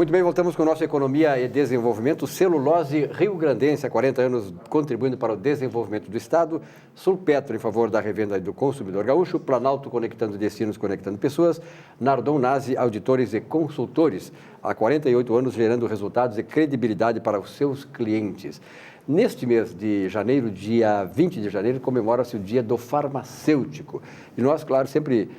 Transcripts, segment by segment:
Muito bem, voltamos com o nosso Economia e Desenvolvimento. Celulose Rio-Grandense, há 40 anos contribuindo para o desenvolvimento do Estado. Sulpetro, em favor da revenda do consumidor gaúcho. Planalto, conectando destinos, conectando pessoas. Nardon Nazi, auditores e consultores. Há 48 anos, gerando resultados e credibilidade para os seus clientes. Neste mês de janeiro, dia 20 de janeiro, comemora-se o Dia do Farmacêutico. E nós, claro, sempre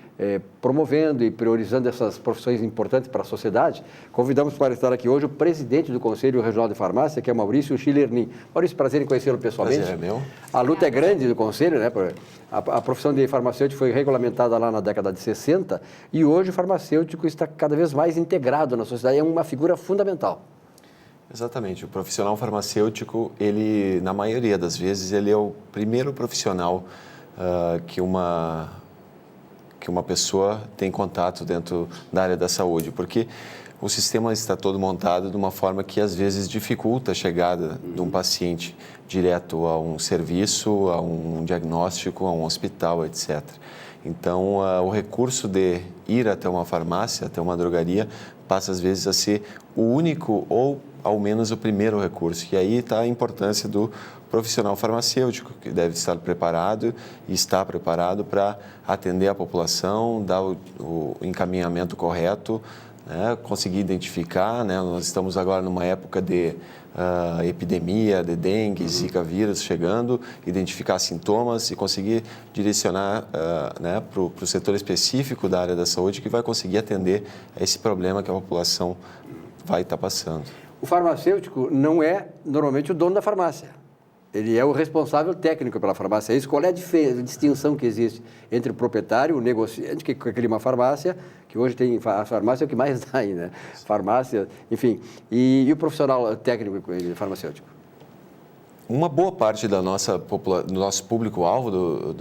promovendo e priorizando essas profissões importantes para a sociedade, convidamos para estar aqui hoje o presidente do Conselho Regional de Farmácia, que é Maurício Schillernin. Maurício, prazer em conhecê-lo pessoalmente. Prazer é meu. A luta é grande do Conselho, né? A profissão de farmacêutico foi regulamentada lá na década de 60 e hoje o farmacêutico está cada vez mais integrado na sociedade, é uma figura fundamental. Exatamente. O profissional farmacêutico, ele, na maioria das vezes, ele é o primeiro profissional que uma pessoa tem contato dentro da área da saúde, porque o sistema está todo montado de uma forma que, às vezes, dificulta a chegada de um paciente direto a um serviço, a um diagnóstico, a um hospital, etc. Então, o recurso de ir até uma farmácia, até uma drogaria, passa, às vezes, a ser o único ou, ao menos, o primeiro recurso. E aí está a importância do profissional farmacêutico, que deve estar preparado e está preparado para atender a população, dar o encaminhamento correto, né, conseguir identificar, né, nós estamos agora numa época de epidemia, de dengue, zika vírus chegando, identificar sintomas e conseguir direcionar né, para o setor específico da área da saúde que vai conseguir atender esse problema que a população vai estar passando. O farmacêutico não é normalmente o dono da farmácia. Ele é o responsável técnico pela farmácia. Isso, qual é a distinção que existe entre o proprietário, o negociante, que cria uma farmácia, que hoje tem a farmácia é o que mais dá aí, né? Farmácia, enfim, e o profissional técnico farmacêutico? Uma boa parte do nosso público-alvo,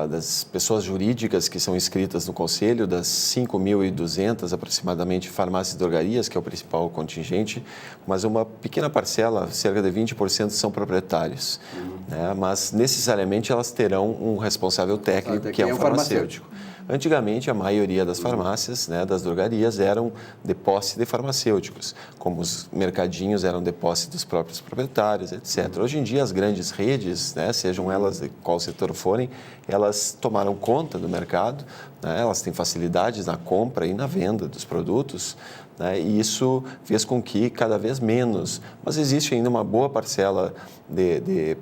das pessoas jurídicas que são inscritas no Conselho, das 5.200 aproximadamente farmácias e drogarias, que é o principal contingente, mas uma pequena parcela, cerca de 20%, são proprietários. Né? Mas, necessariamente, elas terão um responsável técnico, que é o farmacêutico. Antigamente, a maioria das farmácias, né, das drogarias, eram de posse de farmacêuticos, como os mercadinhos eram de posse dos próprios proprietários, etc. Hoje em dia, as grandes redes, né, sejam elas de qual setor forem, elas tomaram conta do mercado, né, elas têm facilidades na compra e na venda dos produtos, né, e isso fez com que cada vez menos, mas existe ainda uma boa parcela de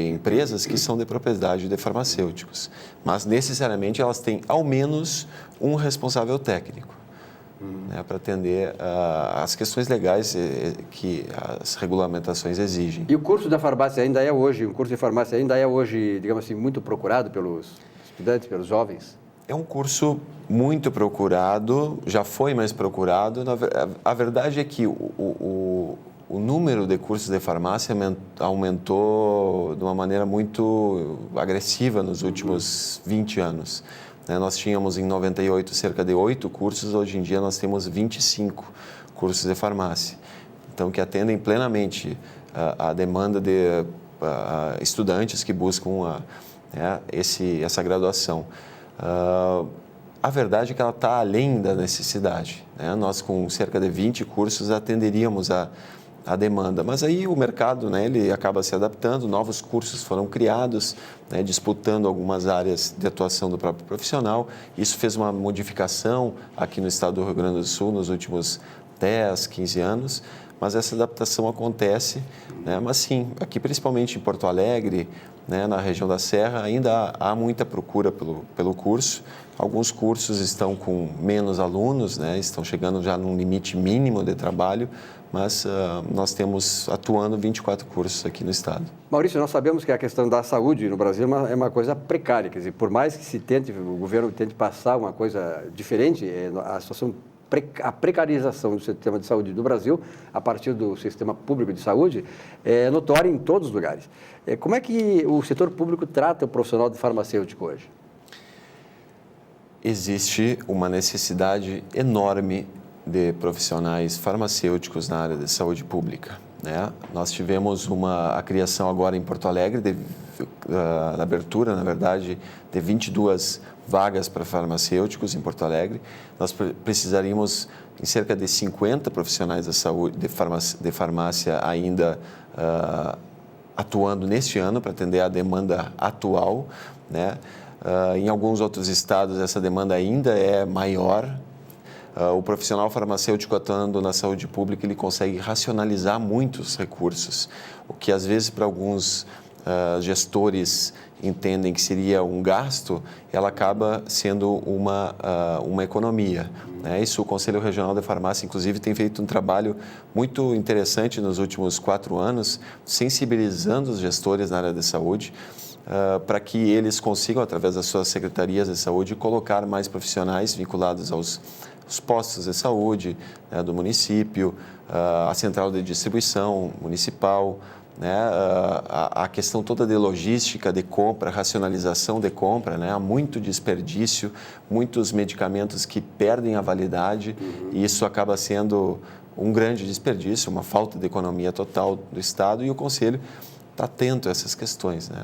empresas que são de propriedade de farmacêuticos, mas necessariamente elas têm ao menos um responsável técnico, né, para atender as questões legais que as regulamentações exigem. E o curso da farmácia ainda é hoje, o curso de farmácia ainda é hoje, digamos assim, muito procurado pelos estudantes, pelos jovens? É um curso muito procurado, já foi mais procurado. A verdade é que o número de cursos de farmácia aumentou de uma maneira muito agressiva nos últimos 20 anos. Nós tínhamos em 98 cerca de 8 cursos, hoje em dia nós temos 25 cursos de farmácia. Então, que atendem plenamente a demanda de estudantes que buscam essa graduação. A verdade é que ela está além da necessidade, né? Nós, com cerca de 20 cursos, atenderíamos a demanda, mas aí o mercado, né, ele acaba se adaptando, novos cursos foram criados, né, disputando algumas áreas de atuação do próprio profissional. Isso fez uma modificação aqui no estado do Rio Grande do Sul nos últimos 10, 15 anos, mas essa adaptação acontece, né? Mas sim, aqui principalmente em Porto Alegre, né, na região da Serra, ainda há muita procura pelo curso. Alguns cursos estão com menos alunos, né, estão chegando já num limite mínimo de trabalho, mas nós temos atuando 24 cursos aqui no estado. Maurício, nós sabemos que a questão da saúde no Brasil é uma coisa precária, quer dizer, por mais que o governo tente passar uma coisa diferente, a situação, a precarização do sistema de saúde do Brasil, a partir do sistema público de saúde, é notória em todos os lugares. Como é que o setor público trata o profissional de farmacêutico hoje? Existe uma necessidade enorme de profissionais farmacêuticos na área de saúde pública, né? Nós tivemos a criação agora em Porto Alegre, na abertura, na verdade, de 22 vagas para farmacêuticos em Porto Alegre. Nós precisaríamos em cerca de 50 profissionais da saúde, de farmácia ainda atuando neste ano para atender a demanda atual, né? Em alguns outros estados essa demanda ainda é maior. O profissional farmacêutico atuando na saúde pública, ele consegue racionalizar muitos recursos, o que às vezes para alguns gestores entendem que seria um gasto, ela acaba sendo uma economia, né? Isso o Conselho Regional de Farmácia, inclusive, tem feito um trabalho muito interessante nos últimos 4 anos, sensibilizando os gestores na área de saúde, para que eles consigam, através das suas secretarias de saúde, colocar mais profissionais vinculados aos postos de saúde, né, do município, a central de distribuição municipal, né, a questão toda de logística, de compra, racionalização de compra, né, há muito desperdício, muitos medicamentos que perdem a validade e isso acaba sendo um grande desperdício, uma falta de economia total do Estado e o Conselho está atento a essas questões, né?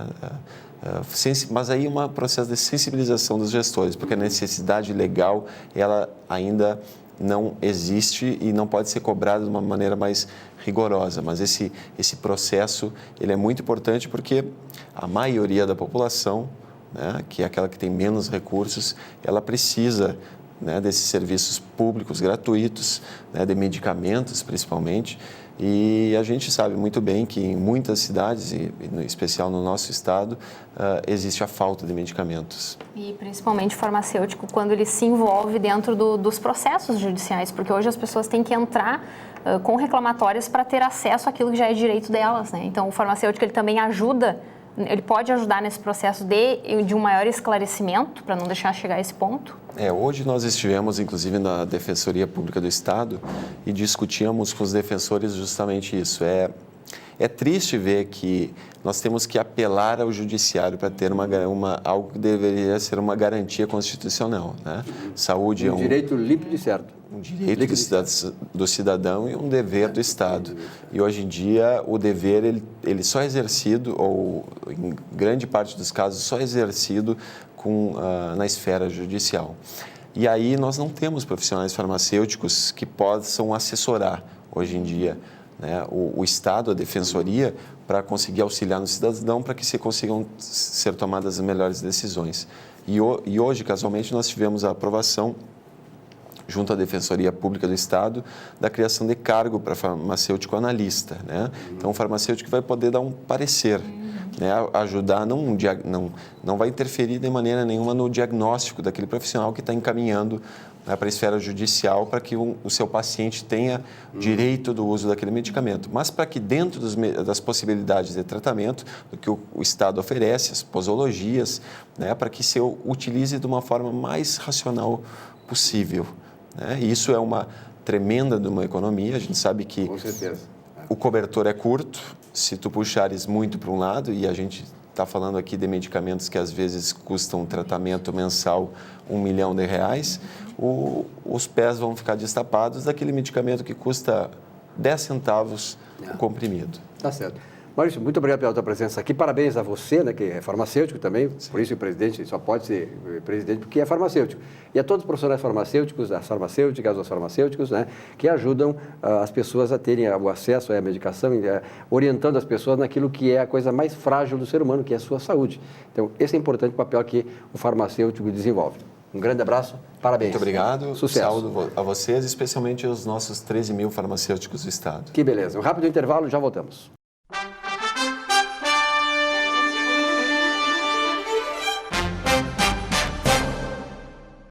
Mas aí é um processo de sensibilização dos gestores, porque a necessidade legal ela ainda não existe e não pode ser cobrada de uma maneira mais rigorosa, mas esse processo ele é muito importante porque a maioria da população, né, que é aquela que tem menos recursos, ela precisa, né, desses serviços públicos gratuitos, né, de medicamentos principalmente, e a gente sabe muito bem que em muitas cidades, e em especial no nosso estado, existe a falta de medicamentos. E principalmente farmacêutico, quando ele se envolve dentro dos processos judiciais, porque hoje as pessoas têm que entrar com reclamatórias para ter acesso àquilo que já é direito delas, né? Então o farmacêutico ele também ajuda, ele pode ajudar nesse processo de um maior esclarecimento, para não deixar chegar a esse ponto? Hoje nós estivemos, inclusive, na Defensoria Pública do Estado e discutíamos com os defensores justamente isso. É triste ver que nós temos que apelar ao judiciário para ter algo que deveria ser uma garantia constitucional, né? Saúde é um direito líquido e certo. Um direito do cidadão e um dever do Estado. E hoje em dia o dever ele só é exercido, ou em grande parte dos casos, só é exercido na esfera judicial. E aí nós não temos profissionais farmacêuticos que possam assessorar hoje em dia, né, o Estado, a Defensoria, para conseguir auxiliar no cidadão para que se consigam ser tomadas as melhores decisões. E hoje, casualmente, nós tivemos a aprovação junto à Defensoria Pública do Estado, da criação de cargo para farmacêutico analista, né? Então, o farmacêutico vai poder dar um parecer, né? Ajudar, não vai interferir de maneira nenhuma no diagnóstico daquele profissional que está encaminhando, né, para a esfera judicial para que o seu paciente tenha direito do uso daquele medicamento. Mas para que dentro das possibilidades de tratamento, do que o Estado oferece, as posologias, né, para que se utilize de uma forma mais racional possível. Né? E isso é uma tremenda de uma economia, a gente sabe que com certeza, o cobertor é curto, se tu puxares muito para um lado, e a gente está falando aqui de medicamentos que às vezes custam um tratamento mensal R$1 milhão, os pés vão ficar destapados daquele medicamento que custa 10 centavos o comprimido. Tá certo. Maurício, muito obrigado pela tua presença aqui. Parabéns a você, né, que é farmacêutico também. Sim. Por isso o presidente só pode ser presidente porque é farmacêutico. E a todos os profissionais farmacêuticos, das farmacêuticas, os farmacêuticos, né, que ajudam as pessoas a terem o acesso à medicação, orientando as pessoas naquilo que é a coisa mais frágil do ser humano, que é a sua saúde. Então, esse é importante papel que o farmacêutico desenvolve. Um grande abraço, parabéns. Muito obrigado. Sucesso. Saúdo a vocês, especialmente aos nossos 13 mil farmacêuticos do Estado. Que beleza. Um rápido intervalo, já voltamos.